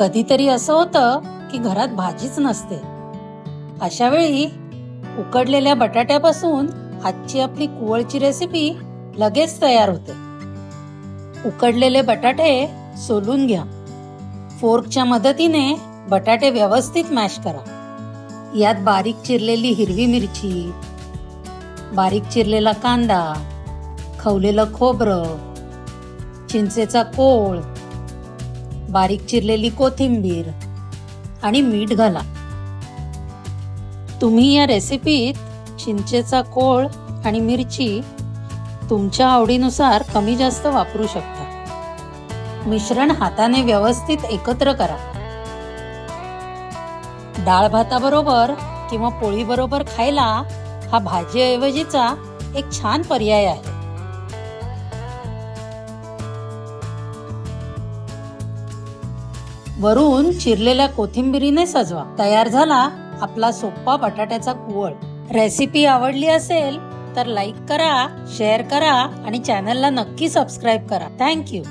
कधीतरी असं होतं की घरात भाजीच नसते. अशा वेळी उकडलेल्या बटाट्यापासून आजची आपली कुवळची रेसिपी लगेच तयार होते. उकडलेले बटाटे सोलून घ्या. फोर्कच्या मदतीने बटाटे व्यवस्थित मॅश करा. यात बारीक चिरलेली हिरवी मिरची, बारीक चिरलेला कांदा, खवलेलं खोबरं, चिंचेचा कोळ, बारीक चिरलेली कोथिंबीर आणि मीठ घाला. तुम्ही या रेसिपीत चिंचेचा कोळ आणि मिरची तुमच्या आवडीनुसार कमी जास्त वापरू शकता. मिश्रण हाताने व्यवस्थित एकत्र करा. डाळ भाताबरोबर किंवा पोळी बरोबर खायला हा भाजीऐवजीचा एक छान पर्याय आहे. वरून चिरलेल्या कोथिंबिरीने सजवा. तयार झाला आपला सोप्पा बटाट्याचा कुवळ. रेसिपी आवडली असेल तर लाईक करा, शेअर करा आणि चॅनलला नक्की सबस्क्राईब करा. थँक्यू.